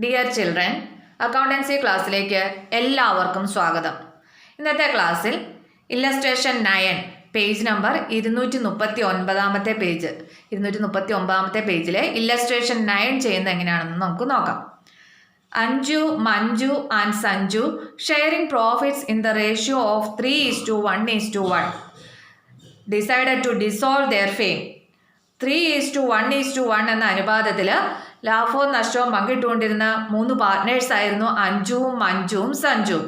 Dear children, accountancy ക്ലാസ്സിലേക്ക് എല്ലാവർക്കും സ്വാഗതം. ഇന്നത്തെ ക്ലാസ്സിൽ ഇല്ലസ്ട്രേഷൻ 9 പേജ് നമ്പർ 239 പേജ് 239 പേജിലെ ഇല്ലസ്ട്രേഷൻ 9 ചെയ്യുന്നത് എങ്ങനെയാണെന്ന് നമുക്ക് നോക്കാം. Anju, Manju and Sanju sharing profits in the ratio of 3:1:1 decided to dissolve their firm. 3:1:1 എന്ന അനുപാതത്തിൽ ലാഭവും നഷ്ടവും പങ്കിട്ടുകൊണ്ടിരുന്ന 3 പാർട്ട്നേഴ്സ് ആയിരുന്നു അഞ്ജുവും മഞ്ജുവും സഞ്ജുവും.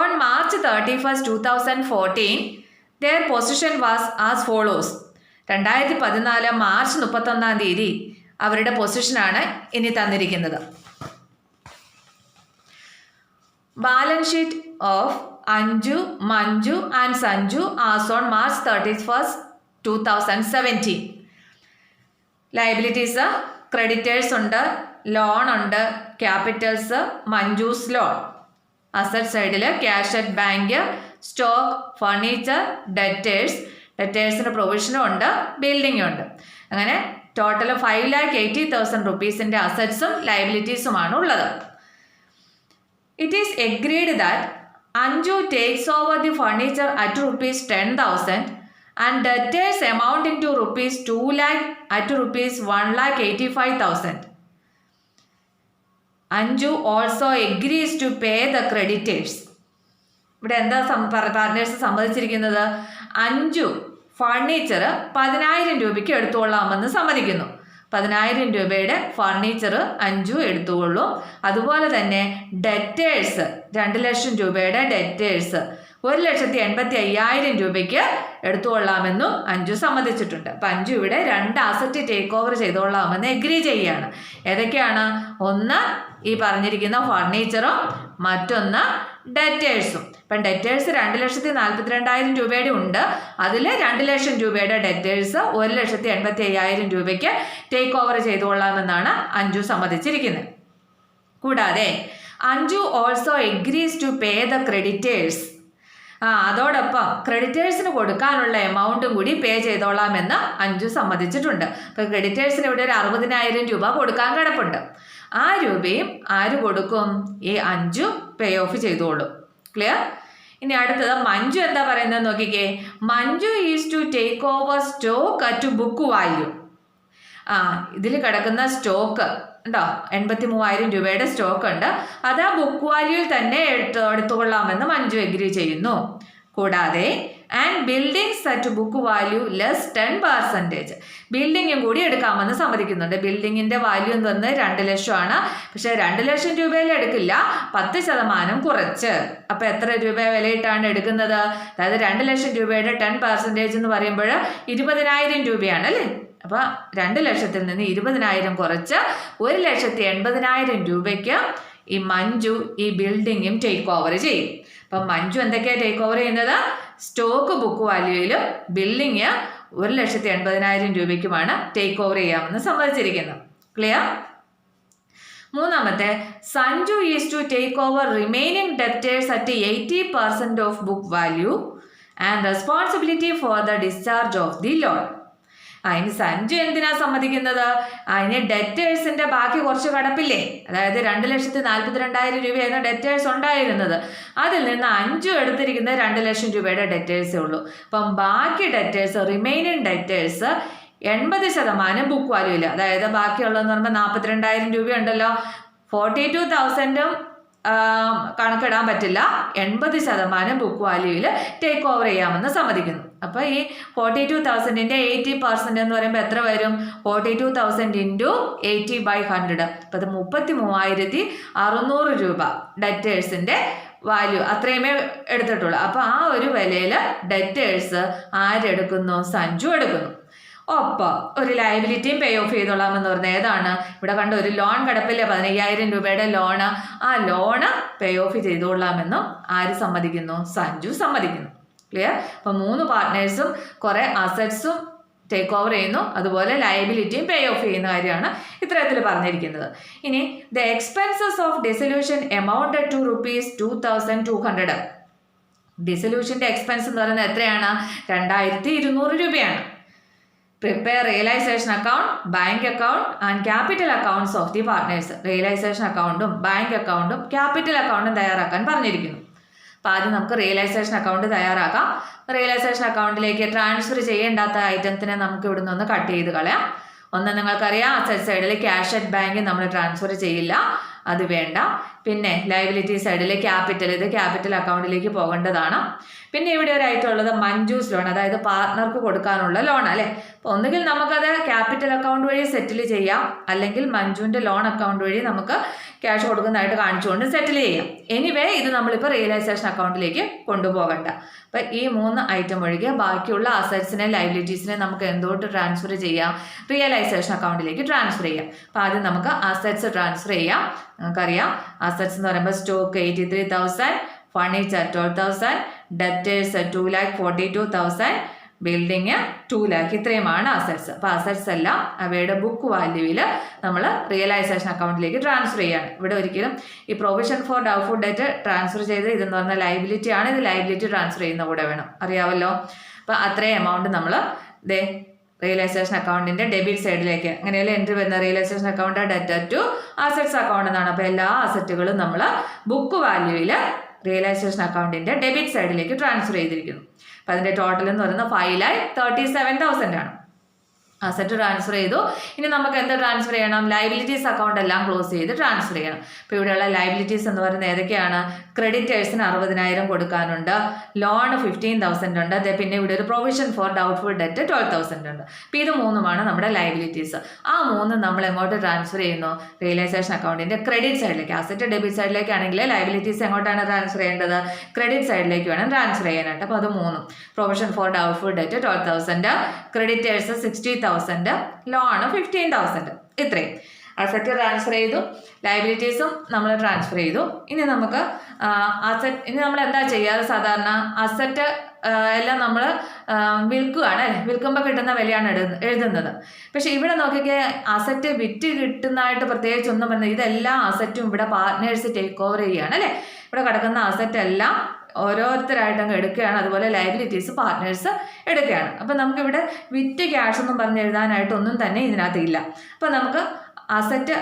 On March 31, 2014 their position was as follows. 2014 മാർച്ച് 31 അവരുടെ പൊസിഷനാണ് ഇനി തന്നിരിക്കുന്നത്. Balance sheet of Anju, Manju and Sanju as on March 31, 2017. Liabilities creditors ഉണ്ട്, ലോൺ ഉണ്ട്, ക്യാപിറ്റൽസ് മഞ്ജൂസ് ലോൺ. അസറ്റ് സൈഡിൽ cash at bank, stock, furniture, ഡെറ്റേഴ്സിന് പ്രൊവിഷനും ഉണ്ട്, ബിൽഡിംഗും ഉണ്ട്. അങ്ങനെ ടോട്ടൽ 5,80,000 റുപ്പീസിൻ്റെ അസറ്റ്സും ലയബിലിറ്റീസുമാണ് ഉള്ളത്. It is agreed that Anju takes over the furniture at rupees 10,000 and debtors amounting to rupees 2 lakh at rupees 1,85,000. Anju also agrees to pay the creditors. ഇവിടെ എന്താ partners സമ്മതിച്ചിരിക്കുന്നത്? Anju furniture 10,000 രൂപയ്ക്ക് എടുത്തുകൊള്ളാമെന്ന് സമ്മതിക്കുന്നു. 10,000 രൂപയുടെ ഫർണിച്ചർ അഞ്ജു എടുത്തുകൊള്ളും. അതുപോലെ തന്നെ ഡെറ്റേഴ്സ് 2 ലക്ഷം രൂപയുടെ ഡെറ്റേഴ്സ് 1,85,000 രൂപയ്ക്ക് എടുത്തുകൊള്ളാമെന്നും അഞ്ജു സമ്മതിച്ചിട്ടുണ്ട്. അപ്പം അഞ്ജു ഇവിടെ 2 അസറ്റ് ടേക്ക് ഓവർ ചെയ്തുകൊള്ളാമെന്ന് എഗ്രി ചെയ്യുകയാണ്. ഏതൊക്കെയാണ്? ഒന്ന് ഈ പറഞ്ഞിരിക്കുന്ന ഫർണിച്ചറും മറ്റൊന്ന് ഡെറ്റേഴ്സും. ഇപ്പം ഡെറ്റേഴ്സ് 2,42,000 രൂപയുടെ ഉണ്ട്. അതിൽ 2 ലക്ഷം രൂപയുടെ ഡെറ്റേഴ്സ് 1,85,000 രൂപയ്ക്ക് ടേക്ക് ഓവർ ചെയ്തുകൊള്ളാമെന്നാണ് അഞ്ജു സമ്മതിച്ചിരിക്കുന്നത്. കൂടാതെ Anju also agrees to pay the creditors. അതോടൊപ്പം ക്രെഡിറ്റേഴ്സിന് കൊടുക്കാനുള്ള എമൗണ്ടും കൂടി പേ ചെയ്തോളാമെന്ന് അഞ്ജു സമ്മതിച്ചിട്ടുണ്ട്. അപ്പോൾ ക്രെഡിറ്റേഴ്സിന് ഇവിടെ ഒരു 60,000 രൂപ കൊടുക്കാൻ കിടപ്പുണ്ട്. ആ രൂപയും ആര് കൊടുക്കും? ഈ അഞ്ജു പേ ഓഫ് ചെയ്തോളും. ക്ലിയർ? ഇനി അടുത്തത് മഞ്ജു എന്താ പറയുന്നത് നോക്കിക്കേ. Manju is to take over stock at book value. ഇതിൽ കിടക്കുന്ന സ്റ്റോക്ക് ഉണ്ടോ, 83,000 രൂപയുടെ സ്റ്റോക്ക് ഉണ്ട്. അത് ആ ബുക്ക് വാല്യൂയിൽ തന്നെ എടുത്തുകൊള്ളാമെന്ന് മഞ്ജു എഗ്രി ചെയ്യുന്നു. കൂടാതെ and buildings at book value less 10%. ബിൽഡിങ്ങും കൂടി എടുക്കാമെന്ന് സമ്മതിക്കുന്നുണ്ട്. ബിൽഡിങ്ങിൻ്റെ വാല്യൂ എന്ന് പറഞ്ഞത് 2 ലക്ഷമാണ്. പക്ഷേ 2 ലക്ഷം രൂപയിൽ എടുക്കില്ല, 10% കുറച്ച്. അപ്പോൾ എത്ര രൂപ വിലയിട്ടാണ് എടുക്കുന്നത്? അതായത് 2 ലക്ഷം രൂപയുടെ 10% എന്ന് പറയുമ്പോൾ 20,000 രൂപയാണ് അല്ലേ? അപ്പോൾ 2 ലക്ഷത്തിൽ നിന്ന് 20,000 കുറച്ച് 1,80,000 രൂപയ്ക്ക് ഈ മഞ്ജു ഈ ബിൽഡിങ്ങും ടേക്ക് ഓവർ ചെയ്യും. അപ്പം മഞ്ജു എന്തൊക്കെയാണ് ടേക്ക് ഓവർ ചെയ്യുന്നത്? സ്റ്റോക്ക് ബുക്ക് വാല്യൂയിലും ബിൽഡിങ് 1,80,000 രൂപയ്ക്കുമാണ് ടേക്ക് ഓവർ ചെയ്യാമെന്ന് സമ്മതിച്ചിരിക്കുന്നത്. ക്ലിയർ? മൂന്നാമത്തെ, Sanju is to take over remaining debtors at 80% of book value and responsibility for the discharge of the loan. അതിന് സഞ്ജു എന്തിനാ സമ്മതിക്കുന്നത്? അതിന് ഡെറ്റേഴ്സിന്റെ ബാക്കി കുറച്ച് കടപ്പില്ലേ, അതായത് 2,42,000 രൂപയായിരുന്നു ഡെറ്റേഴ്സ് ഉണ്ടായിരുന്നത്. അതിൽ നിന്ന് അഞ്ജു എടുത്തിരിക്കുന്നത് 2 ലക്ഷം രൂപയുടെ ഡെറ്റേഴ്സേ ഉള്ളൂ. അപ്പം ബാക്കി ഡെറ്റേഴ്സ്, റിമൈനിങ് ഡെറ്റേഴ്സ് 80% ബുക്ക് വാല്യൂയില്ല. അതായത് ബാക്കിയുള്ളതെന്ന് പറയുമ്പോൾ 42,000 രൂപയുണ്ടല്ലോ, 42,000 കണക്കിടാൻ പറ്റില്ല. 80% ബുക്ക് വാല്യൂയിൽ ടേക്ക് ഓവർ ചെയ്യാമെന്ന് സമ്മതിക്കുന്നു. അപ്പോൾ ഈ 42,000ൻ്റെ 80% എന്ന് പറയുമ്പോൾ എത്ര വരും? 42,000 × 80/100. അപ്പോൾ അത് 33,600 രൂപ ഡെറ്റേഴ്സിൻ്റെ വാല്യൂ അത്രയുമേ എടുത്തിട്ടുള്ളൂ. അപ്പോൾ ആ ഒരു വിലയിൽ ഡെറ്റേഴ്സ് ആരെടുക്കുന്നു? സഞ്ജു എടുക്കുന്നു. ഒപ്പം ഒരു ലയബിലിറ്റിയും പേ ഓഫ് ചെയ്തോളാമെന്ന് പറഞ്ഞാൽ ഏതാണ്? ഇവിടെ കണ്ട ഒരു ലോൺ കിടപ്പില്ലേ, 15,000 രൂപയുടെ ലോണ്. ആ ലോണ് പേ ഓഫ് ചെയ്തോളാമെന്നും ആര് സമ്മതിക്കുന്നു? സഞ്ജു സമ്മതിക്കുന്നു. ക്ലിയർ? അപ്പം 3 പാർട്ട്നേഴ്സും കുറേ അസറ്റ്സും ടേക്ക് ഓവർ ചെയ്യുന്നു, അതുപോലെ ലയബിലിറ്റിയും പേ ഓഫ് ചെയ്യുന്ന കാര്യമാണ് ഇത്തരത്തിൽ പറഞ്ഞിരിക്കുന്നത്. ഇനി the expenses of dissolution amounted to rupees 2,200. ഡിസൊല്യൂഷൻ്റെ എക്സ്പെൻസ് എന്ന് പറയുന്നത് എത്രയാണ്? 2,200 രൂപയാണ്. Prepare realisation account, bank account and capital accounts of the partners. Realisation അക്കൗണ്ടും ബാങ്ക് അക്കൗണ്ടും ക്യാപിറ്റൽ അക്കൗണ്ടും തയ്യാറാക്കാൻ പറഞ്ഞിരിക്കുന്നു. അപ്പോൾ ആദ്യം നമുക്ക് റിയലൈസേഷൻ അക്കൗണ്ട് തയ്യാറാക്കാം. റിയലൈസേഷൻ അക്കൗണ്ടിലേക്ക് ട്രാൻസ്ഫർ ചെയ്യേണ്ടാത്ത ഐറ്റത്തിനെ നമുക്ക് ഇവിടെ നിന്ന് കട്ട് ചെയ്ത് കളയാം. ഒന്ന് നിങ്ങൾക്കറിയാം, അസറ്റ് സൈഡിൽ ക്യാഷ് അറ്റ് ബാങ്ക് നമ്മൾ ട്രാൻസ്ഫർ ചെയ്യില്ല, അത് വേണ്ട. പിന്നെ ലയബിലിറ്റി സൈഡിൽ ക്യാപിറ്റൽ, ഇത് ക്യാപിറ്റൽ അക്കൗണ്ടിലേക്ക് പോകേണ്ടതാണ്. പിന്നെ ഇവിടെ ഒരു ഐറ്റം ഉള്ളത് മഞ്ജൂസ് ലോൺ, അതായത് പാർട്ട്ണർക്ക് കൊടുക്കാനുള്ള ലോൺ അല്ലേ. അപ്പോൾ ഒന്നുകിൽ നമുക്കത് ക്യാപിറ്റൽ അക്കൗണ്ട് വഴി സെറ്റിൽ ചെയ്യാം, അല്ലെങ്കിൽ മഞ്ജുവിൻ്റെ ലോൺ അക്കൗണ്ട് വഴി നമുക്ക് ക്യാഷ് കൊടുക്കുന്നതായിട്ട് കാണിച്ചുകൊണ്ട് സെറ്റിൽ ചെയ്യാം. എനിവേ ഇത് നമ്മളിപ്പോൾ റിയലൈസേഷൻ അക്കൗണ്ടിലേക്ക് കൊണ്ടുപോകണ്ട. അപ്പം ഈ 3 ഐറ്റം ഒഴികെ ബാക്കിയുള്ള അസറ്റ്സിനെ ലയബിലിറ്റീസിനെ നമുക്ക് എന്തോട്ട് ട്രാൻസ്ഫർ ചെയ്യാം? റിയലൈസേഷൻ അക്കൗണ്ടിലേക്ക് ട്രാൻസ്ഫർ ചെയ്യാം. അപ്പോൾ ആദ്യം നമുക്ക് അസറ്റ്സ് ട്രാൻസ്ഫർ ചെയ്യാം. നമുക്കറിയാം അസറ്റ്സ് എന്ന് പറയുമ്പോൾ stock 83,000, furniture 12,000, debtors 2,42,000, building 2 lakh, ഇത്രയുമാണ് അസറ്റ്സ്. അപ്പോൾ അസറ്റ്സ് എല്ലാം അവയുടെ ബുക്ക് വാല്യൂവിൽ നമ്മൾ റിയലൈസേഷൻ അക്കൗണ്ടിലേക്ക് ട്രാൻസ്ഫർ ചെയ്യാണ്. ഇവിടെ ഒരിക്കലും ഈ provision for doubtful debt transfer ചെയ്ത് ഇതെന്ന് പറഞ്ഞാൽ ലയബിലിറ്റി ആണ്, ഇത് ലയബിലിറ്റി ട്രാൻസ്ഫർ ചെയ്യുന്ന കൂടെ വേണം, അറിയാമല്ലോ. അപ്പോൾ അത്രയും എമൗണ്ട് നമ്മൾ റിയലൈസേഷൻ അക്കൗണ്ടിൻ്റെ ഡെബിറ്റ് സൈഡിലേക്ക് അങ്ങനെയല്ലേ എൻട്രി വരുന്ന realisation account debtor to assets account എന്നാണ്. അപ്പോൾ എല്ലാ അസറ്റുകളും നമ്മൾ ബുക്ക് വാല്യൂവിൽ റിയലൈസേഷൻ അക്കൗണ്ടിൻ്റെ ഡെബിറ്റ് സൈഡിലേക്ക് ട്രാൻസ്ഫർ ചെയ്തിരിക്കുന്നു. അപ്പോൾ അതിൻ്റെ ടോട്ടൽ എന്ന് പറയുന്നത് 5,37,000 ആണ്. അസറ്റ് ട്രാൻസ്ഫർ ചെയ്തു. ഇനി നമുക്ക് എന്ത് ട്രാൻസ്ഫർ ചെയ്യണം? ലയബിലിറ്റീസ് അക്കൗണ്ട് എല്ലാം ക്ലോസ് ചെയ്ത് ട്രാൻസ്ഫർ ചെയ്യണം. ഇപ്പോൾ ഇവിടെയുള്ള ലയബിലിറ്റീസ് എന്ന് പറയുന്നത് ഏതൊക്കെയാണ്? ക്രെഡിറ്റേഴ്സിന് 60,000 കൊടുക്കാനുണ്ട്, ലോൺ 15,000 ഉണ്ട്, പിന്നെ ഇവിടെ ഒരു പ്രൊവിഷൻ ഫോർ ഡൗട്ട്ഫുൾ ഡെറ്റ് 12,000 ഉണ്ട്. അപ്പോൾ ഇത് 3 നമ്മുടെ ലയബിലിറ്റീസ്. ആ 3 നമ്മൾ എങ്ങോട്ട് ട്രാൻസ്ഫർ ചെയ്യുന്നു? റിയലൈസേഷൻ അക്കൗണ്ടിൻ്റെ ക്രെഡിറ്റ് സൈഡിലേക്ക്. അസറ്റ് ഡെബിറ്റ് സൈഡിലേക്കാണെങ്കിൽ ലയബിലിറ്റീസ് എങ്ങോട്ടാണ് ട്രാൻസ്ഫർ ചെയ്യേണ്ടത്? ക്രെഡിറ്റ് സൈഡിലേക്ക് വേണം ട്രാൻസ്ഫർ ചെയ്യാനായിട്ട്. അപ്പോൾ അത് 3 provision for doubtful debt 12,000, creditors 60,000, loan 15,000, ഇത്രയും അസറ്റ് ട്രാൻസ്ഫർ ചെയ്തു. ലയബിലിറ്റീസും നമ്മൾ ട്രാൻസ്ഫർ ചെയ്തു. ഇനി നമുക്ക് നമ്മൾ എന്താ ചെയ്യുക? സാധാരണ അസറ്റ് എല്ലാം നമ്മൾ വിൽക്കുകയാണ്, വിൽക്കുമ്പോൾ കിട്ടുന്ന വിലയാണ് എഴുതുന്നത്. പക്ഷെ ഇവിടെ നോക്കിക്കേ, അസറ്റ് വിറ്റ് കിട്ടുന്നതായിട്ട് പ്രത്യേകിച്ച് ഒന്നും പറഞ്ഞത് ഇതെല്ലാം അസറ്റും ഇവിടെ പാർട്ട്നേഴ്സ് ടേക്ക് ഓവർ ചെയ്യുകയാണ് അല്ലേ. ഇവിടെ കിടക്കുന്ന അസറ്റ് എല്ലാം ഓരോരുത്തരായിട്ട് അങ്ങ് എടുക്കുകയാണ്, അതുപോലെ ലയബിലിറ്റീസ് പാർട്ട്നേഴ്സ് എടുക്കുകയാണ്. അപ്പം നമുക്കിവിടെ വിറ്റ് ക്യാഷ് ഒന്നും പറഞ്ഞ് എഴുതാനായിട്ടൊന്നും തന്നെ ഇതിനകത്ത് ഇല്ല. അപ്പം നമുക്ക് asset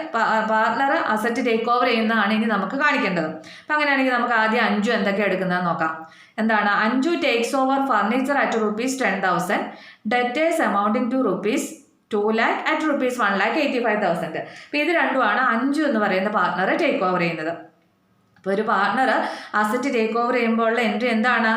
partner asset take over ചെയ്യുന്നതാണ് ഇനി നമുക്ക് കാണിക്കേണ്ടത്. അപ്പം അങ്ങനെയാണെങ്കിൽ നമുക്ക് ആദ്യം അഞ്ജു എന്തൊക്കെ എടുക്കുന്നതെന്ന് നോക്കാം. എന്താണ്? Anju takes over furniture at ₹10,000, debtors amounting to ₹2 lakh at ₹1,85,000. അപ്പോൾ ഇത് രണ്ടുമാണ് അഞ്ജു എന്ന് പറയുന്ന പാർട്ട്ണർ ടേക്ക് ഓവർ ചെയ്യുന്നത്. അപ്പോൾ ഒരു പാർട്ട്ണർ അസറ്റ് ടേക്ക് ഓവർ ചെയ്യുമ്പോൾ ഉള്ള എൻട്രി എന്താണ്?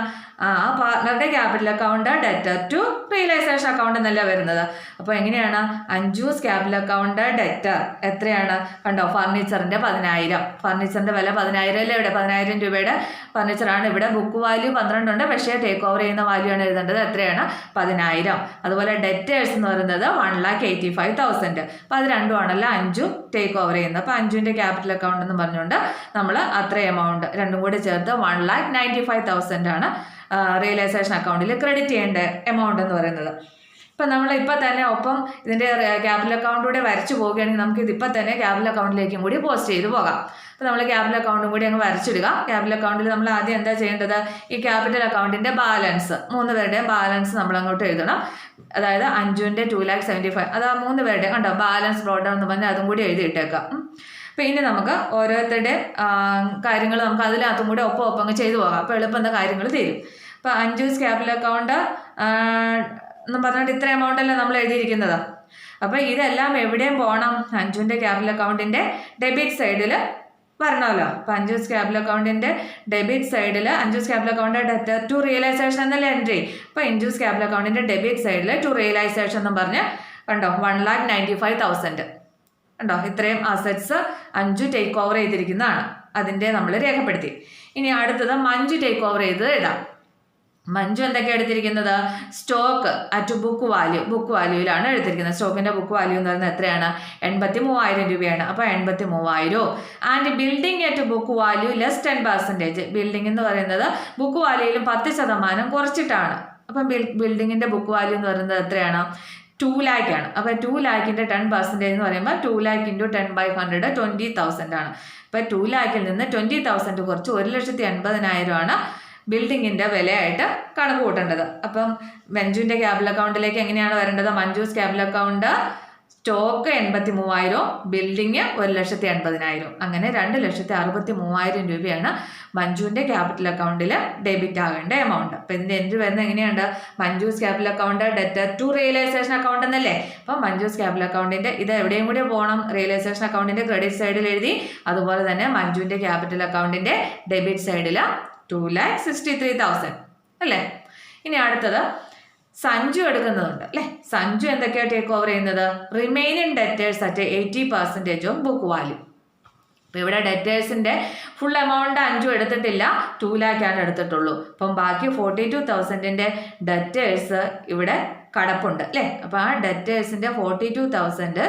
ആ പാർട്ട്ണറുടെ capital account debtor to realisation account എന്നല്ല വരുന്നത്. അപ്പോൾ എങ്ങനെയാണ്? അഞ്ജൂസ് ക്യാപിറ്റൽ അക്കൗണ്ട് ഡെറ്റർ എത്രയാണ്? കണ്ടോ, ഫർണിച്ചറിൻ്റെ 10,000, ഫർണിച്ചറിൻ്റെ വില 10,000 അല്ലേ. ഇവിടെ 10,000 രൂപയുടെ ഫർണിച്ചറാണ്. ഇവിടെ ബുക്ക് വാല്യൂ 12 ഉണ്ട്, പക്ഷേ ടേക്ക് ഓവർ ചെയ്യുന്ന വാല്യൂ ആണ് എഴുതേണ്ടത്. എത്രയാണ്? 10,000. അതുപോലെ ഡെറ്റേഴ്സ് എന്ന് പറയുന്നത് 1,85,000. അപ്പോൾ അത് രണ്ടുമാണല്ലോ അഞ്ജു ടേക്ക് ഓവർ ചെയ്യുന്നത്. അപ്പോൾ അഞ്ജുവിൻ്റെ ക്യാപിറ്റൽ അക്കൗണ്ട് എന്ന് പറഞ്ഞുകൊണ്ട് നമ്മൾ അത്ര എമൗണ്ട് രണ്ടും കൂടി ചേർത്ത് 1,95,000 ആണ് റിയലൈസേഷൻ അക്കൗണ്ടിൽ ക്രെഡിറ്റ് ചെയ്യേണ്ട എമൗണ്ട് എന്ന് പറയുന്നത്. ഇപ്പം നമ്മൾ ഇപ്പം തന്നെ ഒപ്പം ഇതിൻ്റെ ക്യാപിറ്റൽ അക്കൗണ്ടിലൂടെ വരച്ചു പോവുകയാണെങ്കിൽ നമുക്ക് ഇതിപ്പോൾ തന്നെ ക്യാപിറ്റൽ അക്കൗണ്ടിലേക്കും കൂടി പോസ്റ്റ് ചെയ്ത് പോകാം. അപ്പോൾ നമ്മൾ ക്യാപിറ്റൽ അക്കൗണ്ടും കൂടി അങ്ങ് വരച്ചിടുക. ക്യാപിറ്റൽ അക്കൗണ്ടിൽ നമ്മൾ ആദ്യം എന്താ ചെയ്യേണ്ടത്? ഈ ക്യാപിറ്റൽ അക്കൗണ്ടിൻ്റെ ബാലൻസ് 3 പേരുടെയും ബാലൻസ് നമ്മൾ അങ്ങോട്ട് എഴുതണം. അതായത് അഞ്ജുവിൻ്റെ 2,75,000, അത് ആ 3 പേരുടെയും കണ്ടോ ബാലൻസ് ബ്രോട്ട് ഡൗൺ എന്ന് പറഞ്ഞാൽ അതും കൂടി എഴുതിയിട്ടേക്കാം. അപ്പോൾ ഇനി നമുക്ക് ഓരോരുത്തരുടെ കാര്യങ്ങൾ നമുക്ക് അതിനകത്തും കൂടി ഒപ്പം അങ്ങ് ചെയ്തു പോകാം. അപ്പോൾ എളുപ്പം എന്താ കാര്യങ്ങൾ തീരും. അപ്പോൾ അഞ്ജൂസ് ക്യാപിറ്റൽ അക്കൗണ്ട് എന്ന് പറഞ്ഞിട്ട് ഇത്ര എമൗണ്ട് അല്ലേ നമ്മൾ എഴുതിയിരിക്കുന്നത്. അപ്പോൾ ഇതെല്ലാം എവിടെയും പോകണം? അഞ്ജുവിൻ്റെ ക്യാപിറ്റൽ അക്കൗണ്ടിൻ്റെ ഡെബിറ്റ് സൈഡിൽ വരണമല്ലോ. അപ്പോൾ അഞ്ജൂസ് ക്യാപിറ്റൽ അക്കൗണ്ടിൻ്റെ ഡെബിറ്റ് സൈഡിൽ Anju's capital account debtor to realisation എന്നല്ലേ എൻട്രി. അപ്പോൾ അഞ്ജൂസ് ക്യാപിറ്റൽ അക്കൗണ്ടിൻ്റെ ഡെബിറ്റ് സൈഡിൽ ടു റിയലൈസേഷൻ എന്ന് പറഞ്ഞ് കണ്ടോ 1,95,000 കണ്ടോ. ഇത്രയും അസറ്റ്സ് അഞ്ജു ടേക്ക് ഓവർ ചെയ്തിരിക്കുന്നതാണ്, അതിൻ്റെ നമ്മൾ രേഖപ്പെടുത്തി. ഇനി അടുത്തത് മഞ്ജു ടേക്ക് ഓവർ ചെയ്ത് എഴുതാം. മഞ്ജു എന്തൊക്കെയാണ് എടുത്തിരിക്കുന്നത്? സ്റ്റോക്ക് അറ്റ് ബുക്ക് വാല്യൂവിലാണ് എടുത്തിരിക്കുന്നത്. സ്റ്റോക്കിൻ്റെ ബുക്ക് വാല്യൂ എന്ന് പറയുന്നത് എത്രയാണ്? 83,000 രൂപയാണ്. അപ്പോൾ 83,000. And building at book value less 10%. Building എന്ന് പറയുന്നത് ബുക്ക് വാല്യൂയിലും 10% കുറച്ചിട്ടാണ്. അപ്പം ബിൽഡിങ്ങിൻ്റെ ബുക്ക് വാല്യൂ എന്ന് പറയുന്നത് എത്രയാണ്? 2 lakh ആണ്. അപ്പോൾ 2 lakhൻ്റെ 10% എന്ന് പറയുമ്പോൾ 2 lakh × 10/100 20,000 ആണ്. അപ്പോൾ 2 lakhൽ നിന്ന് 20,000 കുറച്ച് 1,80,000 ആണ് ബിൽഡിങ്ങിൻ്റെ വിലയായിട്ട് കണക്ക് കൂട്ടേണ്ടത്. അപ്പം മഞ്ജുവിൻ്റെ ക്യാപിറ്റൽ അക്കൗണ്ടിലേക്ക് എങ്ങനെയാണ് വരേണ്ടത്? Manju's capital account stock 83,000, building 1,80,000. അങ്ങനെ 2,63,000 രൂപയാണ് മഞ്ജുവിൻ്റെ ക്യാപിറ്റൽ അക്കൗണ്ടിൽ ഡെബിറ്റ് ആകേണ്ട എമൗണ്ട്. അപ്പം ഇതിൻ്റെ എൻട്രി വരുന്നത് എങ്ങനെയുണ്ട്? Manju's capital account debtor to realisation account എന്നല്ലേ. അപ്പം മഞ്ജൂസ് ക്യാപിറ്റൽ അക്കൗണ്ടിൻ്റെ ഇത് എവിടെയും കൂടി പോകണം? റിയലൈസേഷൻ അക്കൗണ്ടിൻ്റെ ക്രെഡിറ്റ് സൈഡിൽ എഴുതി. അതുപോലെ തന്നെ മഞ്ജുവിൻ്റെ ക്യാപിറ്റൽ അക്കൗണ്ടിൻ്റെ ഡെബിറ്റ് സൈഡിൽ 2,63,000 അല്ലേ. ഇനി അടുത്തത് സഞ്ജു എടുക്കുന്നതുണ്ട് അല്ലേ. സഞ്ജു എന്തൊക്കെയാണ് ടേക്ക് ഓവർ ചെയ്യുന്നത്? Remaining debtors at 80% of book value. അപ്പോൾ ഇവിടെ ഡെറ്റേഴ്സിൻ്റെ ഫുൾ എമൗണ്ട് അഞ്ചു എടുത്തിട്ടില്ല, 2 lakh എടുത്തിട്ടുള്ളൂ. അപ്പം ബാക്കി 42,000 ഡെറ്റേഴ്സ് ഇവിടെ കടപ്പുണ്ട് അല്ലേ. അപ്പോൾ ആ ഡെറ്റേഴ്സിൻ്റെ 42,000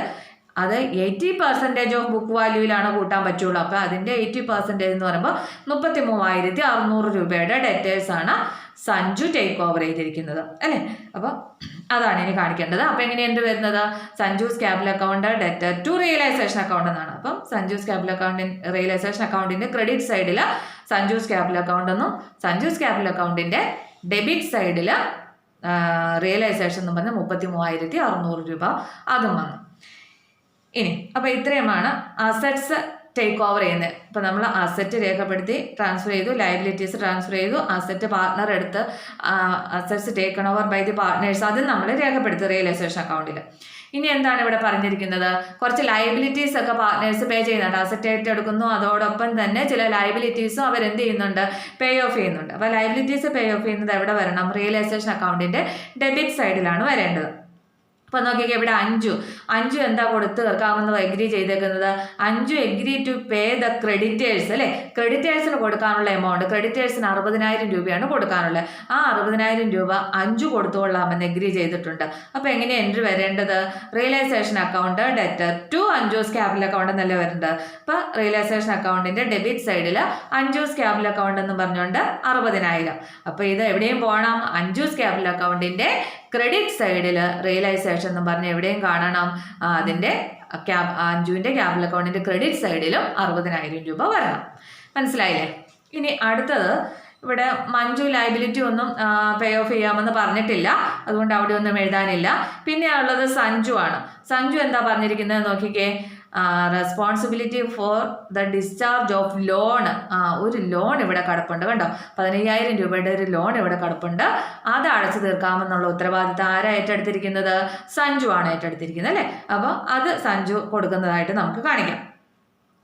അത് 80% ഓഫ് ബുക്ക് വാല്യൂവിലാണ് കൂട്ടാൻ പറ്റുള്ളൂ. അപ്പോൾ അതിൻ്റെ 80% എന്ന് പറയുമ്പോൾ 33,600 രൂപയുടെ ഡെറ്റേഴ്സാണ് സഞ്ജു ടേക്ക് ഓവർ ചെയ്തിരിക്കുന്നത് അല്ലേ. അപ്പോൾ അതാണ് ഇനി കാണിക്കേണ്ടത്. അപ്പോൾ എങ്ങനെയുണ്ട് വരുന്നത്? Sanju's capital account debtor to realisation account എന്നാണ്. അപ്പം സഞ്ജൂസ് ക്യാപിറ്റൽ അക്കൗണ്ടിൻ്റെ റിയലൈസേഷൻ അക്കൗണ്ടിൻ്റെ ക്രെഡിറ്റ് സൈഡിൽ സഞ്ജൂസ് ക്യാപിറ്റൽ അക്കൗണ്ട് എന്നും സഞ്ജൂസ് ക്യാപിറ്റൽ അക്കൗണ്ടിൻ്റെ ഡെബിറ്റ് സൈഡിൽ റിയലൈസേഷൻ എന്ന് പറഞ്ഞാൽ 33,600 രൂപ അതും വന്നു. ഇനി അപ്പോൾ ഇത്രയുമാണ് അസറ്റ്സ് ടേക്ക് ഓവർ ചെയ്യുന്നത്. ഇപ്പം നമ്മൾ അസറ്റ് രേഖപ്പെടുത്തി ട്രാൻസ്ഫർ ചെയ്തു, ലയബിലിറ്റീസ് ട്രാൻസ്ഫർ ചെയ്തു, അസറ്റ് പാർട്ട്ണർ എടുത്ത് assets taken over by the partners അത് നമ്മൾ രേഖപ്പെടുത്തി റിയലൈസേഷൻ അക്കൗണ്ടിൽ. ഇനി എന്താണ് ഇവിടെ പറഞ്ഞിരിക്കുന്നത്? കുറച്ച് ലയബിലിറ്റീസ് ഒക്കെ പാർട്ട്നേഴ്സ് പേ ചെയ്യുന്നുണ്ട്. അസറ്റ് ഏറ്റെടുക്കുന്നു, അതോടൊപ്പം തന്നെ ചില ലയബിലിറ്റീസും അവരെന്ത് ചെയ്യുന്നുണ്ട്? പേ ഓഫ് ചെയ്യുന്നുണ്ട്. അപ്പോൾ ലയബിലിറ്റീസ് പേ ഓഫ് ചെയ്യുന്നത് എവിടെ വരണം? റിയലൈസേഷൻ അക്കൗണ്ടിൻ്റെ ഡെബിറ്റ് സൈഡിലാണ് വരേണ്ടത്. അപ്പോൾ നോക്കിയൊക്കെ ഇവിടെ അഞ്ചു എന്താ കൊടുത്ത് തീർക്കാമെന്ന് എഗ്രി ചെയ്തേക്കുന്നത്? Anju agree to pay the creditors അല്ലേ. ക്രെഡിറ്റേഴ്സിന് കൊടുക്കാനുള്ള എമൗണ്ട്, ക്രെഡിറ്റേഴ്സിന് 60,000 രൂപയാണ് കൊടുക്കാനുള്ളത്. ആ 60,000 രൂപ അഞ്ചു കൊടുത്തുകൊള്ളാമെന്ന് എഗ്രി ചെയ്തിട്ടുണ്ട്. അപ്പോൾ എങ്ങനെ എൻട്രി വരേണ്ടത്? Realisation account debtor to Anju's capital account എന്നല്ലേ വരേണ്ടത്. അപ്പോൾ റിയലൈസേഷൻ അക്കൗണ്ടിൻ്റെ ഡെബിറ്റ് സൈഡിൽ അഞ്ജൂസ് ക്യാപിറ്റൽ അക്കൗണ്ട് എന്ന് പറഞ്ഞുകൊണ്ട് 60,000. അപ്പോൾ ഇത് എവിടെയും പോകണം? അഞ്ജൂസ് ക്യാപിറ്റൽ അക്കൗണ്ടിൻ്റെ ക്രെഡിറ്റ് സൈഡിൽ റിയലൈസേഷൻ എന്ന് പറഞ്ഞാൽ എവിടെയും കാണണം? അതിൻ്റെ അഞ്ജുവിൻ്റെ ക്യാപിറ്റൽ അക്കൗണ്ടിൻ്റെ ക്രെഡിറ്റ് സൈഡിലും 60,000 രൂപ വരണം. മനസ്സിലായില്ലേ? ഇനി അടുത്തത് ഇവിടെ മഞ്ജു ലയബിലിറ്റി ഒന്നും പേ ഓഫ് ചെയ്യാമെന്ന് പറഞ്ഞിട്ടില്ല, അതുകൊണ്ട് അവിടെ ഒന്നും എഴുതാനില്ല. പിന്നെ ഉള്ളത് സഞ്ജു ആണ്. സഞ്ജു എന്താ പറഞ്ഞിരിക്കുന്നത് നോക്കിക്കേ. Responsibility for the discharge of loan. ഒരു ലോൺ ഇവിടെ കിടപ്പുണ്ട് കണ്ടോ. 15,000 രൂപയുടെ ഒരു ലോൺ ഇവിടെ കിടപ്പുണ്ട്. അത് അടച്ചു തീർക്കാമെന്നുള്ള ഉത്തരവാദിത്തം ആരാ ഏറ്റെടുത്തിരിക്കുന്നത്? സഞ്ജു ആണ് ഏറ്റെടുത്തിരിക്കുന്നത് അല്ലേ. അപ്പോൾ അത് സഞ്ജു കൊടുക്കുന്നതായിട്ട് നമുക്ക് കാണിക്കാം.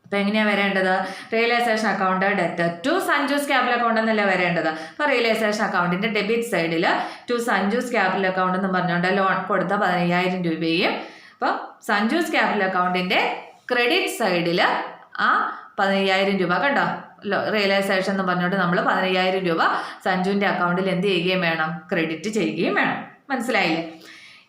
അപ്പോൾ എങ്ങനെയാണ് വരേണ്ടത്? Realisation account debtor to Sanju's capital account എന്നല്ലേ വരേണ്ടത്. അപ്പോൾ റിയലൈസേഷൻ അക്കൗണ്ടിൻ്റെ ഡെബിറ്റ് സൈഡിൽ ടു സഞ്ജൂസ് ക്യാപിറ്റൽ അക്കൗണ്ട് എന്ന് പറഞ്ഞുകൊണ്ട് ലോൺ കൊടുത്ത 15,000 രൂപയും, അപ്പോൾ സഞ്ജൂസ് ക്യാപിറ്റൽ അക്കൗണ്ടിൻ്റെ ക്രെഡിറ്റ് സൈഡിൽ ആ 15,000 രൂപ കണ്ടോ. റിയലൈസേഷൻ എന്ന് പറഞ്ഞുകൊണ്ട് നമ്മൾ 15,000 രൂപ സഞ്ജുവിൻ്റെ അക്കൗണ്ടിൽ എന്ത് ചെയ്യുകയും വേണം? ക്രെഡിറ്റ് ചെയ്യുകയും വേണം. മനസ്സിലായില്ലേ?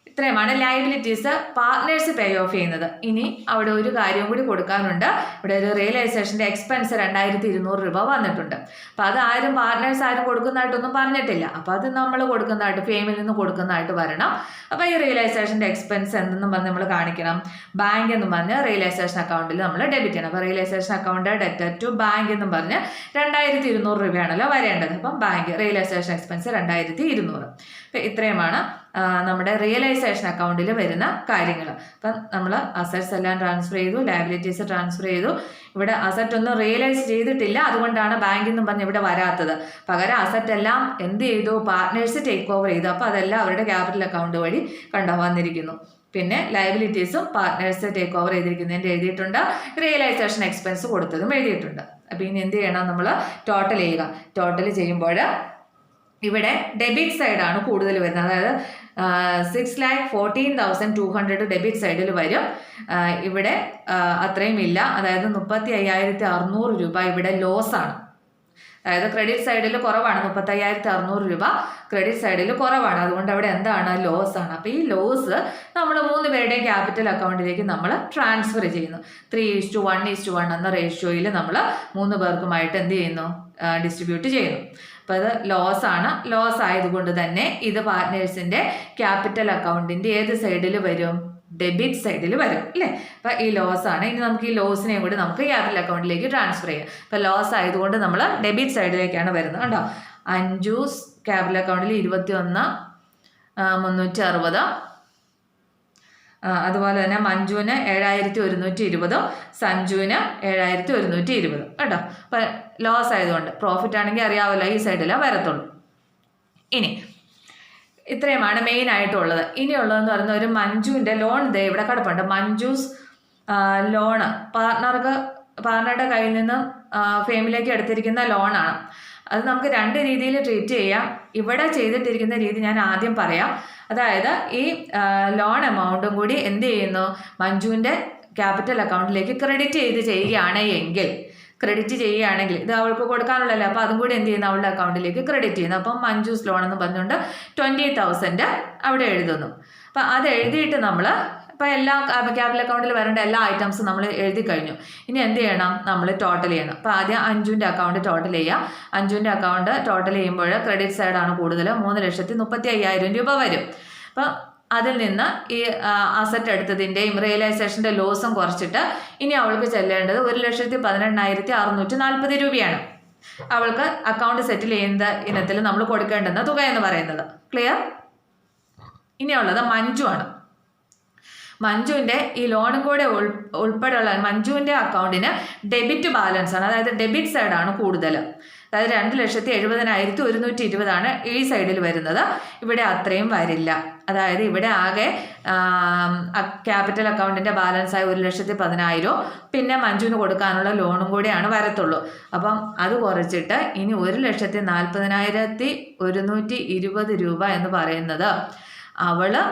ഇത്രയുമാണ് ലയബിലിറ്റീസ് പാർട്ട്നേഴ്സ് പേ ഓഫ് ചെയ്യുന്നത്. ഇനി അവിടെ ഒരു കാര്യം കൂടി കൊടുക്കാനുണ്ട്. ഇവിടെ ഒരു റിയലൈസേഷൻ്റെ എക്സ്പെൻസ് 2,200 രൂപ വന്നിട്ടുണ്ട്. അപ്പം അത് പാർട്ട്നേഴ്സ് ആരും കൊടുക്കുന്നതായിട്ടൊന്നും പറഞ്ഞിട്ടില്ല. അപ്പോൾ അത് നമ്മൾ കൊടുക്കുന്നതായിട്ട് ഫേമിൽ നിന്ന് കൊടുക്കുന്നതായിട്ട് വരണം. അപ്പോൾ ഈ റിയലൈസേഷൻ്റെ എക്സ്പെൻസ് എന്തെന്നും പറഞ്ഞ് നമ്മൾ കാണിക്കണം. ബാങ്ക് എന്നും പറഞ്ഞ് റിയലൈസേഷൻ അക്കൗണ്ടിൽ നമ്മൾ ഡെബിറ്റ് ചെയ്യണം. അപ്പോൾ realisation account debtor to bank എന്നും പറഞ്ഞ് 2,200 രൂപയാണല്ലോ വരേണ്ടത്. അപ്പം ബാങ്ക് റിയലൈസേഷൻ എക്സ്പെൻസ് 2,200. അപ്പം ഇത്രയുമാണ് നമ്മുടെ റിയലൈസേഷൻ അക്കൗണ്ടിൽ വരുന്ന കാര്യങ്ങൾ. അപ്പം നമ്മൾ അസറ്റ്സ് എല്ലാം ട്രാൻസ്ഫർ ചെയ്തു, ലയബിലിറ്റീസ് ട്രാൻസ്ഫർ ചെയ്തു. ഇവിടെ അസറ്റ് ഒന്നും റിയലൈസ് ചെയ്തിട്ടില്ല, അതുകൊണ്ടാണ് ബാങ്ക് എന്നും പറഞ്ഞ് ഇവിടെ വരാത്തത്. പകരം അസറ്റ് എല്ലാം എന്ത് ചെയ്തു? പാർട്ട്നേഴ്സ് ടേക്ക് ഓവർ ചെയ്തു. അപ്പോൾ അതെല്ലാം അവരുടെ ക്യാപിറ്റൽ അക്കൗണ്ട് വഴി വന്നിരിക്കുന്നു. പിന്നെ ലയബിലിറ്റീസും പാർട്ട്നേഴ്സ് ടേക്ക് ഓവർ ചെയ്തിരിക്കുന്നതിൻ്റെ എഴുതിയിട്ടുണ്ട്. റിയലൈസേഷൻ എക്സ്പെൻസ് കൊടുത്തതും എഴുതിയിട്ടുണ്ട്. അപ്പോൾ ഇനി എന്ത് ചെയ്യണം? നമ്മൾ ടോട്ടൽ ചെയ്യുക. ടോട്ടൽ ചെയ്യുമ്പോൾ ഇവിടെ ഡെബിറ്റ് സൈഡാണ് കൂടുതൽ വരുന്നത്. അതായത് 6,14,200 ഡെബിറ്റ് സൈഡിൽ വരും. ഇവിടെ അത്രയും ഇല്ല. അതായത് 35,600 രൂപ ഇവിടെ ലോസാണ്. അതായത് ക്രെഡിറ്റ് സൈഡിൽ കുറവാണ്. 35,600 രൂപ ക്രെഡിറ്റ് സൈഡിൽ കുറവാണ്. അതുകൊണ്ട് അവിടെ എന്താണ്? ലോസ് ആണ്. അപ്പോൾ ഈ ലോസ് നമ്മൾ 3 പേരുടെയും ക്യാപിറ്റൽ അക്കൗണ്ടിലേക്ക് നമ്മൾ ട്രാൻസ്ഫർ ചെയ്യുന്നു. 3:1:1 എന്ന റേഷ്യോയിൽ നമ്മൾ 3 പേർക്കുമായിട്ട് എന്ത് ചെയ്യുന്നു? ഡിസ്ട്രിബ്യൂട്ട് ചെയ്യുന്നു. അപ്പോൾ അത് ലോസ് ആണ്. ലോസ് ആയതുകൊണ്ട് തന്നെ ഇത് പാർട്ട്നേഴ്സിൻ്റെ ക്യാപിറ്റൽ അക്കൗണ്ടിൻ്റെ ഏത് സൈഡിൽ വരും? ഡെബിറ്റ് സൈഡിൽ വരും അല്ലേ. അപ്പോൾ ഈ ലോസ് ആണ്. ഇനി നമുക്ക് ഈ ലോസിനെയും കൂടി നമുക്ക് ക്യാപിറ്റൽ അക്കൗണ്ടിലേക്ക് ട്രാൻസ്ഫർ ചെയ്യാം. അപ്പോൾ ലോസ് ആയതുകൊണ്ട് നമ്മൾ ഡെബിറ്റ് സൈഡിലേക്കാണ് വരുന്നത് കണ്ടോ. അഞ്ജൂസ് ക്യാപിറ്റൽ അക്കൗണ്ടിൽ 21,360. അതുപോലെ തന്നെ മഞ്ജുവിന് 7,120, സഞ്ജുവിന് 7,120 കേട്ടോ. അപ്പം ലോസ് ആയതുകൊണ്ട് പ്രോഫിറ്റ് ആണെങ്കിൽ അറിയാമല്ലോ ഈ സൈഡിലാണ് വരത്തുള്ളൂ. ഇനി ഇത്രയുമാണ് മെയിൻ ആയിട്ടുള്ളത്. ഇനിയുള്ളതെന്ന് പറയുന്ന ഒരു മഞ്ജുവിൻ്റെ ലോൺ ദേ ഇവിടെ കിടപ്പുണ്ട്. മഞ്ജൂസ് ലോണ് പാർട്ണറുടെ കയ്യിൽ നിന്ന് ഫേമിലേക്ക് എടുത്തിരിക്കുന്ന ലോണാണ്. അത് നമുക്ക് രണ്ട് രീതിയിൽ ട്രീറ്റ് ചെയ്യാം. ഇവിടെ ചെയ്തിട്ടിരിക്കുന്ന രീതി ഞാൻ ആദ്യം പറയാം. അതായത് ഈ ലോൺ എമൗണ്ടും കൂടി എന്ത് ചെയ്യുന്നു, മഞ്ജുവിൻ്റെ ക്യാപിറ്റൽ അക്കൗണ്ടിലേക്ക് ക്രെഡിറ്റ് ചെയ്യുകയാണെങ്കിൽ ഇത് അവൾക്ക് കൊടുക്കാനുള്ളല്ലോ. അപ്പോൾ അതും കൂടി എന്ത് ചെയ്യുന്നു, അവളുടെ അക്കൗണ്ടിലേക്ക് ക്രെഡിറ്റ് ചെയ്യുന്നു. അപ്പം മഞ്ജൂസ് ലോൺ എന്ന് പറഞ്ഞുകൊണ്ട് 20,000 അവിടെ എഴുതുന്നു. അപ്പം അത് എഴുതിയിട്ട് നമ്മൾ ഇപ്പം എല്ലാ ക്യാപിറ്റൽ അക്കൗണ്ടിൽ വരേണ്ട എല്ലാ ഐറ്റംസും നമ്മൾ എഴുതി കഴിഞ്ഞു. ഇനി എന്ത് ചെയ്യണം, നമ്മൾ ടോട്ടൽ ചെയ്യണം. അപ്പോൾ ആദ്യം അഞ്ജുവിൻ്റെ അക്കൗണ്ട് ടോട്ടൽ ചെയ്യുക. അഞ്ജുവിൻ്റെ അക്കൗണ്ട് ടോട്ടൽ ചെയ്യുമ്പോൾ ക്രെഡിറ്റ് സൈഡാണ് കൂടുതൽ, 3,35,000 രൂപ വരും. അപ്പം അതിൽ നിന്ന് ഈ അസറ്റ് എടുത്തതിൻ്റെയും റിയലൈസേഷൻ്റെ ലോസും കുറച്ചിട്ട് ഇനി അവൾക്ക് ചെല്ലേണ്ടത് 1,18,640 രൂപയാണ്. അവൾക്ക് അക്കൗണ്ട് സെറ്റിൽ ചെയ്യുന്ന ഇനത്തിൽ നമ്മൾ കൊടുക്കേണ്ടുന്ന തുക എന്ന് പറയുന്നത്. ക്ലിയർ? ഇനിയുള്ളത് മഞ്ജു ആണ്. മഞ്ജുവിൻ്റെ ഈ ലോണും കൂടെ ഉൾപ്പെടെയുള്ള മഞ്ജുവിൻ്റെ അക്കൗണ്ടിന് ഡെബിറ്റ് ബാലൻസ് ആണ്, അതായത് ഡെബിറ്റ് സൈഡാണ് കൂടുതൽ. അതായത് 2,70,120 ഈ സൈഡിൽ വരുന്നത്. ഇവിടെ അത്രയും വരില്ല. അതായത് ഇവിടെ ആകെ ക്യാപിറ്റൽ അക്കൗണ്ടിൻ്റെ ബാലൻസായി 1,10,000 പിന്നെ മഞ്ജുവിന് കൊടുക്കാനുള്ള ലോണും കൂടെയാണ് വരത്തുള്ളൂ. അപ്പം അത് കുറച്ചിട്ട് ഇനി 1,40,120 രൂപ എന്ന് പറയുന്നത് അവള്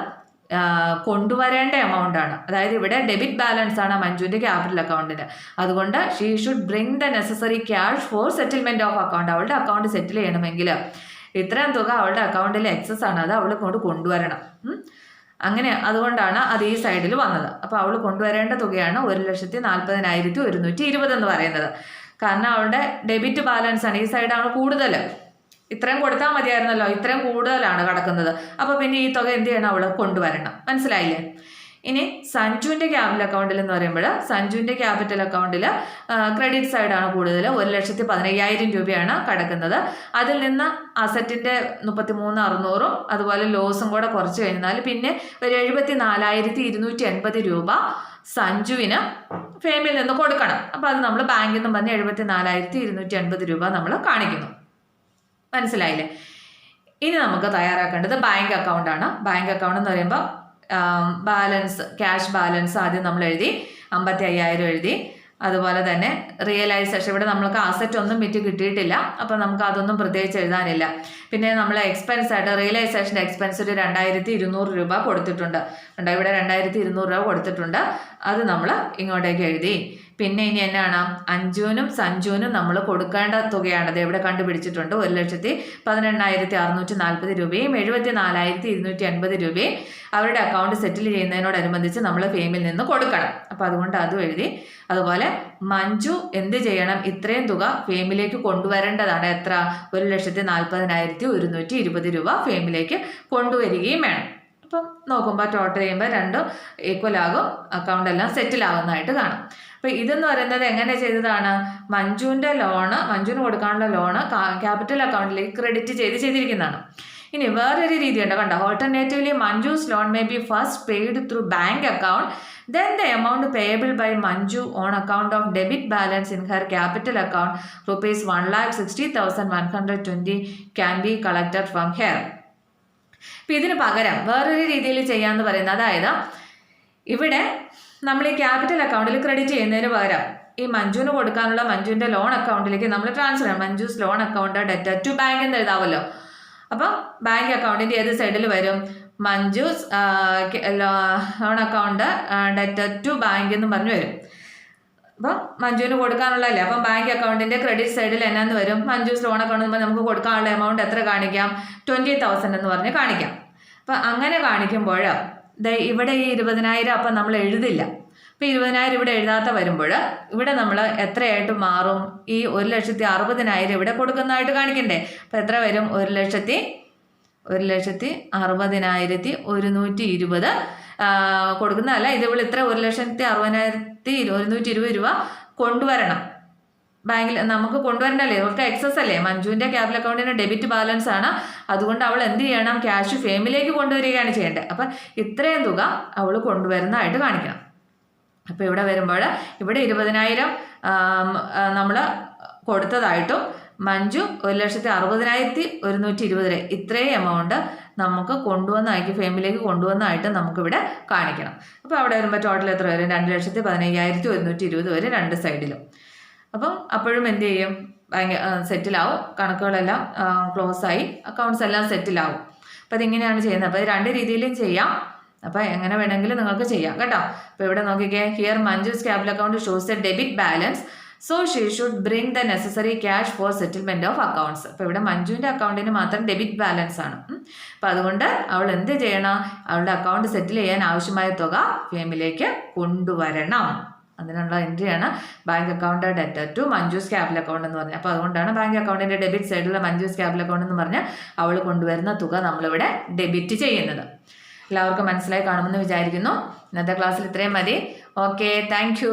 കൊണ്ടുവരേണ്ട എമൗണ്ടാണ്. അതായത് ഇവിടെ ഡെബിറ്റ് ബാലൻസ് ആണ് മഞ്ജുവിൻ്റെ ക്യാപിറ്റൽ അക്കൗണ്ടിന്. അതുകൊണ്ട് she should bring the necessary cash four settlement of account. അവളുടെ അക്കൗണ്ട് സെറ്റിൽ ചെയ്യണമെങ്കിൽ ഇത്രയും തുക അവളുടെ അക്കൗണ്ടിൽ എക്സസ് ആണ്, അത് അവൾ കൊണ്ടുവരണം. അങ്ങനെ അതുകൊണ്ടാണ് അത് ഈ സൈഡിൽ വന്നത്. അപ്പോൾ അവൾ കൊണ്ടുവരേണ്ട തുകയാണ് 1,40,120 എന്ന് പറയുന്നത്. കാരണം അവളുടെ ഡെബിറ്റ് ബാലൻസ് ആണ്, ഈ സൈഡാണ് കൂടുതൽ. ഇത്രയും കൊടുത്താൽ മതിയായിരുന്നല്ലോ, ഇത്രയും കൂടുതലാണ് കിടക്കുന്നത്. അപ്പോൾ പിന്നെ ഈ തുക എന്ത് ചെയ്യണം, അവൾ കൊണ്ടുവരണം. മനസ്സിലായില്ലേ? ഇനി സഞ്ജുവിൻ്റെ ക്യാപിറ്റൽ അക്കൗണ്ടിൽ എന്ന് പറയുമ്പോൾ സഞ്ജുവിൻ്റെ ക്യാപിറ്റൽ അക്കൗണ്ടിൽ ക്രെഡിറ്റ് സൈഡാണ് കൂടുതൽ, 1,15,000 രൂപയാണ് കിടക്കുന്നത്. അതിൽ നിന്ന് അസറ്റിൻ്റെ 33,600 അതുപോലെ ലോസും കൂടെ കുറച്ച് കഴിഞ്ഞാൽ പിന്നെ ഒരു 74,280 രൂപ സഞ്ജുവിന് ഫേമിൽ നിന്ന് കൊടുക്കണം. അപ്പോൾ അത് നമ്മൾ ബാങ്കിൽ നിന്ന് പറഞ്ഞ് 74,280 രൂപ നമ്മൾ കാണിക്കുന്നു. മനസ്സിലായില്ലേ? ഇനി നമുക്ക് തയ്യാറാക്കേണ്ടത് ബാങ്ക് അക്കൗണ്ടാണ്. ബാങ്ക് അക്കൗണ്ട് എന്ന് പറയുമ്പോൾ ബാലൻസ്, ക്യാഷ് ബാലൻസ് ആദ്യം നമ്മൾ എഴുതി, 55,000 എഴുതി. അതുപോലെ തന്നെ റിയലൈസേഷൻ, ഇവിടെ നമ്മൾക്ക് അസറ്റ് ഒന്നും വിറ്റ് കിട്ടിയിട്ടില്ല, അപ്പോൾ നമുക്ക് അതൊന്നും പ്രത്യേകിച്ച് എഴുതാനില്ല. പിന്നെ നമ്മൾ എക്സ്പെൻസ് ആയിട്ട് റിയലൈസേഷൻ്റെ എക്സ്പെൻസ് ഒരു 2,200 രൂപ കൊടുത്തിട്ടുണ്ട്. ഇവിടെ 2,200 രൂപ കൊടുത്തിട്ടുണ്ട്, അത് നമ്മൾ ഇങ്ങോട്ടേക്ക് എഴുതി. പിന്നെ ഇനി എന്നാണ്, അഞ്ജുവിനും സഞ്ജുവിനും നമ്മൾ കൊടുക്കേണ്ട തുകയാണത് ഇവിടെ കണ്ടുപിടിച്ചിട്ടുണ്ട്. 1,18,640 രൂപയും 74,280 രൂപയും അവരുടെ അക്കൗണ്ട് സെറ്റിൽ ചെയ്യുന്നതിനോടനുബന്ധിച്ച് നമ്മൾ ഫേമിൽ നിന്ന് കൊടുക്കണം. അപ്പോൾ അതുകൊണ്ട് അതും എഴുതി. അതുപോലെ മഞ്ജു എന്ത് ചെയ്യണം, ഇത്രയും തുക ഫേമിലേക്ക് കൊണ്ടുവരേണ്ടതാണ്. എത്ര? 1,40,120 രൂപ ഫേമിലേക്ക് കൊണ്ടുവരികയും വേണം. അപ്പം നോക്കുമ്പോൾ ടോട്ടൽ ചെയ്യുമ്പോൾ രണ്ടും ഈക്വൽ ആകും, അക്കൗണ്ട് എല്ലാം സെറ്റിൽ ആകുന്നതായിട്ട് കാണാം. അപ്പോൾ ഇതെന്ന് പറയുന്നത് എങ്ങനെ ചെയ്തതാണ്, മഞ്ജുവിൻ്റെ ലോണ്, മഞ്ജുവിന് കൊടുക്കാനുള്ള ലോണ് ക്യാപിറ്റൽ അക്കൗണ്ടിലേക്ക് ക്രെഡിറ്റ് ചെയ്തിരിക്കുന്നതാണ്. ഇനി വേറൊരു രീതിയുണ്ട്, കണ്ടോ? Alternatively Manju's loan may be first paid through bank account, then the amount payable by Manju on account of debit balance in her capital account rupees 1,60,120 can be collected from her. അപ്പോൾ ഇതിന് പകരം വേറൊരു രീതിയിൽ ചെയ്യാമെന്ന് പറയുന്നത്, അതായത് ഇവിടെ നമ്മൾ ഈ ക്യാപിറ്റൽ അക്കൗണ്ടിൽ ക്രെഡിറ്റ് ചെയ്യുന്നതിന് പകരം ഈ മഞ്ജുവിന് കൊടുക്കാനുള്ള മഞ്ജുവിൻ്റെ ലോൺ അക്കൗണ്ടിലേക്ക് നമ്മൾ ട്രാൻസ്ഫർ ചെയ്യണം. Manju's loan account debtor to bank എന്ന് എഴുതാമല്ലോ. അപ്പം ബാങ്ക് അക്കൗണ്ടിൻ്റെ ഏത് സൈഡിൽ വരും, Manju's loan account debtor to bank എന്ന് പറഞ്ഞു വരും. അപ്പം മഞ്ജുവിന് കൊടുക്കാനുള്ളതല്ലേ, അപ്പം ബാങ്ക് അക്കൗണ്ടിൻ്റെ ക്രെഡിറ്റ് സൈഡിൽ എന്നാന്ന് വരും, മഞ്ജൂസ് ലോൺ അക്കൗണ്ട് നമുക്ക് കൊടുക്കാനുള്ള എമൗണ്ട് എത്ര കാണിക്കാം, 20,000 എന്ന് പറഞ്ഞ് കാണിക്കാം. അപ്പം അങ്ങനെ കാണിക്കുമ്പോൾ ഇവിടെ ഈ 20,000 അപ്പം നമ്മൾ എഴുതില്ല. അപ്പോൾ 20,000 ഇവിടെ എഴുതാത്ത വരുമ്പോൾ ഇവിടെ നമ്മൾ എത്രയായിട്ട് മാറും, ഈ 1,60,000 ഇവിടെ കൊടുക്കുന്നതായിട്ട് കാണിക്കണ്ടേ. അപ്പോൾ എത്ര വരും, 1,60,120 കൊടുക്കുന്നതല്ല, ഇത് ഇവിടെ ഇത്ര 1,60,120 രൂപ കൊണ്ടുവരണം. ബാങ്കിൽ നമുക്ക് കൊണ്ടുവരണ്ടല്ലേ, അവൾക്ക് എക്സസ് അല്ലേ. മഞ്ജുവിൻ്റെ ക്യാപിറ്റൽ അക്കൗണ്ടിന് ഡെബിറ്റ് ബാലൻസ് ആണ്. അതുകൊണ്ട് അവൾ എന്ത് ചെയ്യണം, ക്യാഷ് ഫേമിലേക്ക് കൊണ്ടുവരികയാണ് ചെയ്യേണ്ടത്. അപ്പം ഇത്രയും തുക അവൾ കൊണ്ടുവരുന്നതായിട്ട് കാണിക്കണം. അപ്പോൾ ഇവിടെ വരുമ്പോൾ ഇവിടെ 20,000 നമ്മൾ കൊടുത്തതായിട്ടും മഞ്ജു 1,60,120 ഇത്രയും എമൗണ്ട് നമുക്ക് കൊണ്ടുവന്നായിട്ട് ഫേമിലേക്ക് കൊണ്ടുവന്നായിട്ട് നമുക്കിവിടെ കാണിക്കണം. അപ്പോൾ അവിടെ വരുമ്പോൾ ടോട്ടൽ എത്ര വരും, 2,15,120 വരും രണ്ട് സൈഡിലും. അപ്പം അപ്പോഴും എന്ത് ചെയ്യും, സെറ്റിലാവും, കണക്കുകളെല്ലാം ക്ലോസ് ആയി, അക്കൗണ്ട്സ് എല്ലാം സെറ്റിലാവും. അപ്പോൾ അതിങ്ങനെയാണ് ചെയ്യുന്നത്. അപ്പോൾ ഇത് രണ്ട് രീതിയിലും ചെയ്യാം. അപ്പോൾ എങ്ങനെ വേണമെങ്കിലും നിങ്ങൾക്ക് ചെയ്യാം കേട്ടോ. അപ്പോൾ ഇവിടെ നോക്കിക്കേ, here Manju's capital account shows A debit balance, so she should bring the necessary cash four settlement of accounts. അപ്പോൾ ഇവിടെ മഞ്ജുവിൻ്റെ അക്കൗണ്ടിന് മാത്രം ഡെബിറ്റ് ബാലൻസ് ആണ്. അപ്പോൾ അതുകൊണ്ട് അവൾ എന്ത് ചെയ്യണം, അവളുടെ അക്കൗണ്ട് സെറ്റിൽ ചെയ്യാൻ ആവശ്യമായ തുക ഫേമിലേക്ക് കൊണ്ടുവരണം. അതിനുള്ള എൻട്രിയാണ് bank account debtor to Manju's capital account എന്ന് പറഞ്ഞാൽ. അപ്പോൾ അതുകൊണ്ടാണ് ബാങ്ക് അക്കൗണ്ടിൻ്റെ ഡെബിറ്റ് സൈഡിലുള്ള മഞ്ജൂസ് ക്യാപിറ്റൽ അക്കൗണ്ട് എന്ന് പറഞ്ഞാൽ അവൾ കൊണ്ടുവരുന്ന തുക നമ്മളിവിടെ ഡെബിറ്റ് ചെയ്യുന്നത്. എല്ലാവർക്കും മനസ്സിലായി കാണുമെന്ന് വിചാരിക്കുന്നു. ഇന്നത്തെ ക്ലാസ്സിൽ ഇത്രയും മതി. Okay, thank